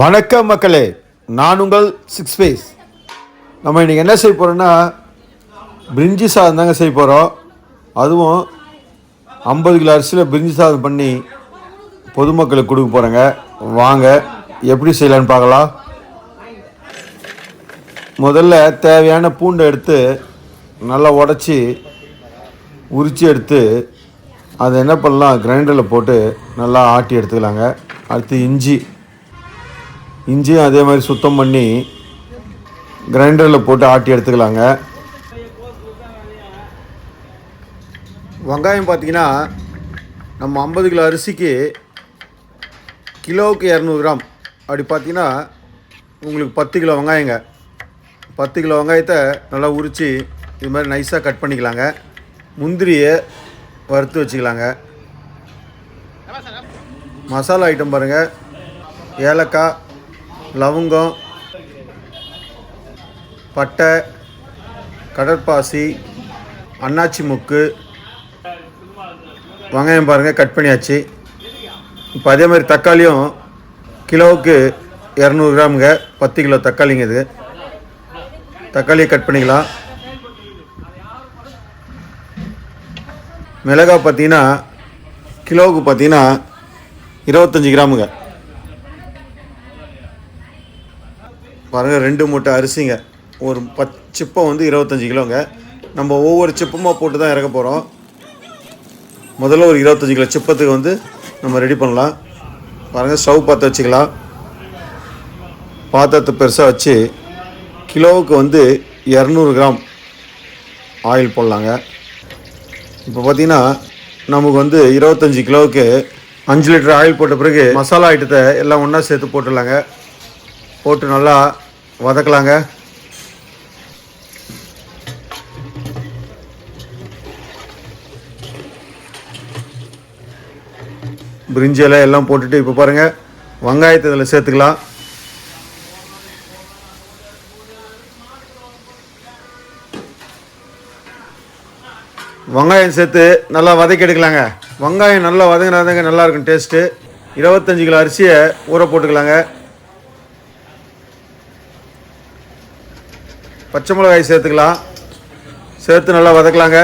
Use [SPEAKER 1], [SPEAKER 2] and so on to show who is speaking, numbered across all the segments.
[SPEAKER 1] வணக்கம் மக்களே, நான் உங்கள் சிக்ஸ் ஸ்பேஸ். நம்ம இன்றைக்கி என்ன செய்ய போகிறோன்னா பிரிஞ்சி சாதம் தாங்க செய்ய போகிறோம். அதுவும் 50 கிலோ அரிசியில் பிரிஞ்சி சாதம் பண்ணி பொதுமக்களுக்கு கொடுக்க போகிறேங்க. வாங்க எப்படி செய்யலான்னு பார்க்கலாம். முதல்ல தேவையான பூண்டை எடுத்து நல்லா உடச்சி உரித்து எடுத்து அதை என்ன பண்ணலாம், கிரைண்டரில் போட்டு நல்லா ஆட்டி எடுத்துக்கலாங்க. அடுத்து இஞ்சியும் அதே மாதிரி சுத்தம் பண்ணி கிரைண்டரில் போட்டு ஆட்டி எடுத்துக்கலாங்க. வெங்காயம் பார்த்திங்கன்னா நம்ம 50 கிலோ அரிசிக்கு கிலோவுக்கு 200 கிராம் அப்படி பார்த்திங்கன்னா உங்களுக்கு 10 கிலோ வெங்காயங்க. 10 கிலோ வெங்காயத்தை நல்லா உரித்து இது மாதிரி நைஸாக கட் பண்ணிக்கலாங்க. முந்திரியை வறுத்து வச்சுக்கலாங்க. மசாலா ஐட்டம் பாருங்கள், ஏலக்காய், லவங்கம், பட்டை, கடற்பாசி, அன்னாச்சி முக்கு, வெங்காயம் பாருங்கள் கட் பண்ணியாச்சு. இப்போ அதே மாதிரி தக்காளியும் கிலோவுக்கு 200 கிராமுங்க. 10 கிலோ தக்காளிங்க. இது தக்காளியை கட் பண்ணிக்கலாம். மிளகாய் பார்த்தீங்கன்னா கிலோவுக்கு பார்த்தீங்கன்னா 25 கிராமுங்க. பாருங்கள், 2 மூட்டை அரிசிங்க. ஒரு சிப்பம் 25 கிலோங்க. நம்ம ஒவ்வொரு சிப்பமாக போட்டு தான் இறக்க போகிறோம். முதல்ல ஒரு 25 கிலோ சிப்பத்துக்கு நம்ம ரெடி பண்ணலாம். பாருங்கள், ஸ்டவ் பற்ற வச்சுக்கலாம். பாத்திரத்தை பெருசாக வச்சு கிலோவுக்கு 200 கிராம் ஆயில் போடலாங்க. இப்போ பார்த்திங்கன்னா நமக்கு 25 கிலோவுக்கு 5 லிட்டர் ஆயில் போட்ட பிறகு மசாலா ஐட்டத்தை எல்லாம் ஒன்றா சேர்த்து போட்டுடலாங்க. போட்டு நல்லா வதக்கலாங்க. பிரிஞ்சியில் எல்லாம் போட்டுட்டு இப்போ பாருங்கள், வெங்காயத்தை இதில் சேர்த்துக்கலாம். வெங்காயம் சேர்த்து நல்லா வதக்கி எடுக்கலாங்க. வெங்காயம் நல்லா வதங்கினாதாங்க நல்லாயிருக்கும் டேஸ்ட்டு. 25 கிலோ அரிசியை ஊற போட்டுக்கலாங்க. பச்சை மிளகாய் சேர்த்துக்கலாம். சேர்த்து நல்லா வதக்கலாங்க.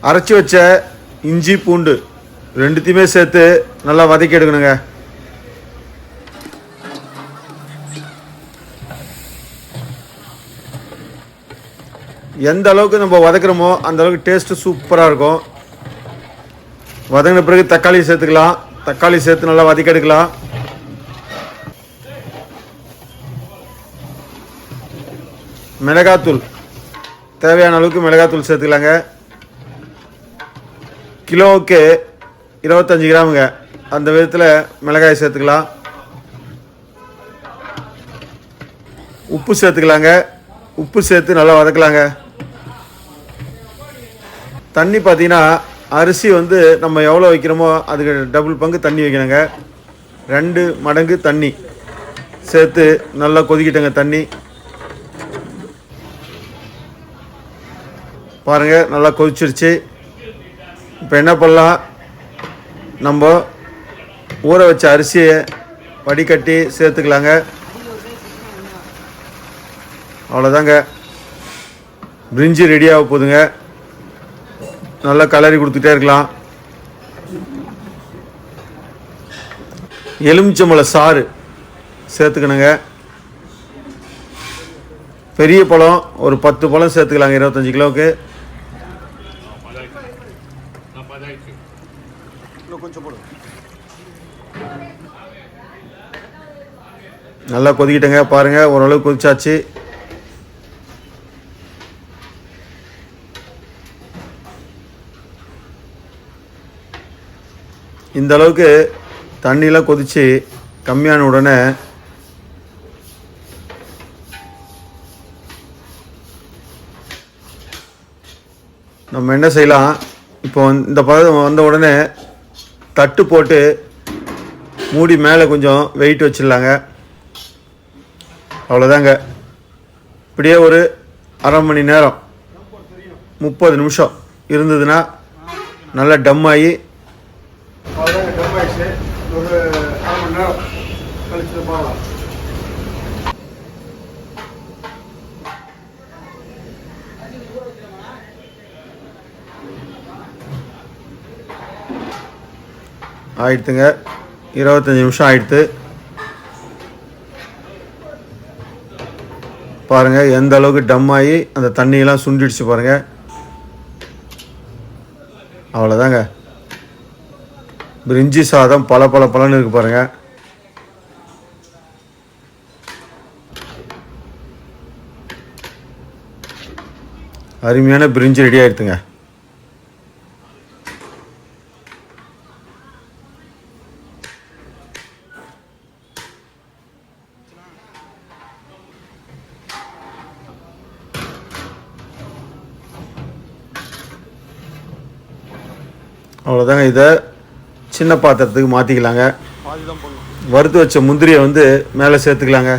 [SPEAKER 1] அரைச்சி வச்ச இஞ்சி பூண்டு ரெண்டுத்தையுமே சேர்த்து நல்லா வதக்கி எடுக்கணுங்க. எந்த அளவுக்கு நம்ம வதக்குறோமோ அந்த அளவுக்கு டேஸ்ட்டு சூப்பராக இருக்கும். வதங்கின பிறகு தக்காளி சேர்த்துக்கலாம். தக்காளி சேர்த்து நல்லா வதக்கி எடுக்கலாம். மிளகாத்தூள் தேவையான அளவுக்கு மிளகாத்தூள் சேர்த்துக்கலாங்க. கிலோவுக்கு 25 கிராமுங்க. அந்த விதத்தில் மிளகாய் சேர்த்துக்கலாம். உப்பு சேர்த்துக்கலாங்க. உப்பு சேர்த்து நல்லா வதக்கலாங்க. தண்ணி பார்த்தீங்கன்னா அரிசி நம்ம எவ்வளோ வைக்கிறோமோ அதுக்கு டபுள் பங்கு தண்ணி வைக்கணுங்க. 2 மடங்கு தண்ணி சேர்த்து நல்லா கொதிக்கிட்டங்க. தண்ணி பாருங்கள், நல்லா கொதிச்சிருச்சு. இப்போ என்ன பண்ணலாம், நம்ம ஊற வச்ச அரிசியை வடிகட்டி சேர்த்துக்கலாங்க. அவ்வளோதாங்க, பிரிஞ்சி ரெடியாக போகுதுங்க. நல்லா கலரி கொடுத்துட்டே இருக்கலாம். எலுமிச்சம்பழ சாறு சேர்த்துக்கணுங்க. பெரிய பழம் ஒரு 10 பழம் சேர்த்துக்கலாங்க 25 கிலோவுக்கு. நல்லா கொதிக்கிட்டங்க. பாருங்கள், ஓரளவுக்கு கொதிச்சாச்சு. இந்த அளவுக்கு தண்ணியெலாம் கொதித்து கம்மியான உடனே நம்ம என்ன செய்யலாம், இப்போ இந்த பதம் வந்த உடனே தட்டு போட்டு மூடி மேலே கொஞ்சம் வெயிட் வச்சிடலாங்க. அவ்வளோதாங்க. இப்படியே ஒரு அரை மணி நேரம் 30 நிமிஷம் இருந்ததுன்னா நல்லா டம் ஆகி அவ்வளோதாங்க, டம் ஆயிடுச்சு. ஒரு 1/2 மணி நேரம் கழிச்சு பார்க்கலாம். ஆயிடுத்துங்க, 25 நிமிஷம் ஆயிடுத்து. பாருங்கள் எந்த அளவுக்கு டம் ஆகி அந்த தண்ணியெல்லாம் சுண்டிடுச்சு பாருங்கள். அவ்வளோதாங்க, பிரிஞ்சி சாதம் பல பலன்னு இருக்குது பாருங்கள். அருமையான பிரிஞ்சி ரெடி ஆகிடுதுங்க. அவ்வளோதாங்க, இதை சின்ன பாத்திரத்துக்கு மாற்றிக்கலாங்க. வறுத்து வச்ச முந்திரியை வந்து மேலே சேர்த்துக்கலாங்க.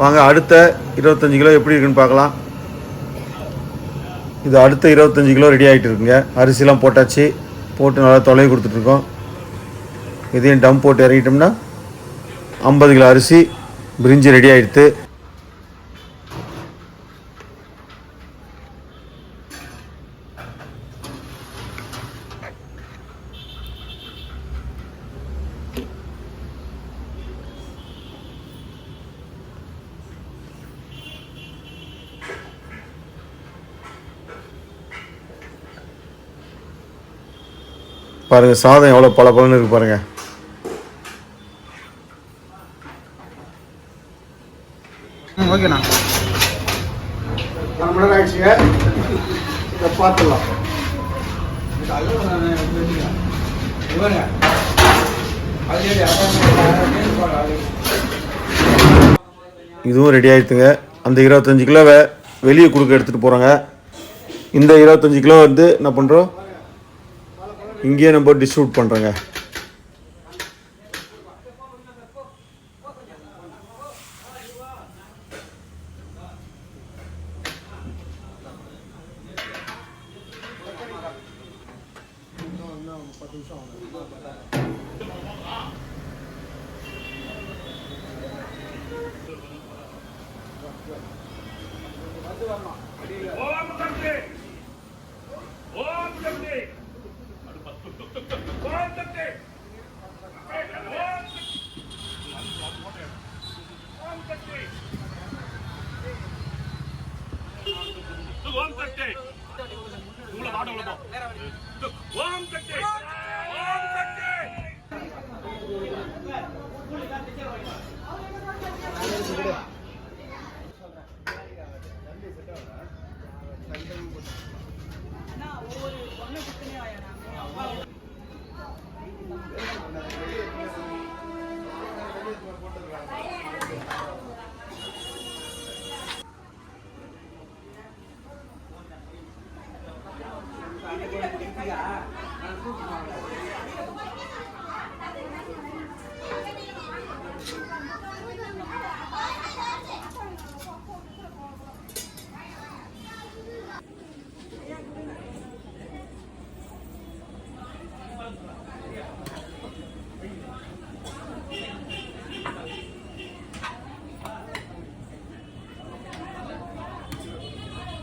[SPEAKER 1] வாங்க அடுத்த 25 கிலோ எப்படி இருக்குன்னு பார்க்கலாம். இது அடுத்த 25 கிலோ ரெடி ஆகிட்டு இருக்குங்க. அரிசிலாம் போட்டாச்சு, போட்டு நல்லா தொலைவி கொடுத்துட்ருக்கோம். இதையும் டம் போட்டு இறக்கிட்டோம்னா 50 கிலோ அரிசி பிரிஞ்சி ரெடி ஆகிடுது. பாருங்கள் சாதம் எவ்வளோ பலன்னு இருக்குது பாருங்கள்.
[SPEAKER 2] ஓகேண்ணா,
[SPEAKER 1] 1 மணி நேரம் ஆயிடுச்சுங்க. இதை பார்த்துடலாம். இதுவும் ரெடி ஆகிடுதுங்க. அந்த 25 கிலோவை வெளியே கொடுக்க எடுத்துகிட்டு போகிறாங்க. இந்த 25 கிலோ வந்து என்ன பண்ணுறோம், இங்கேயே நம்ம டிஸ்ட்ரிபியூட் பண்ணுறோங்க.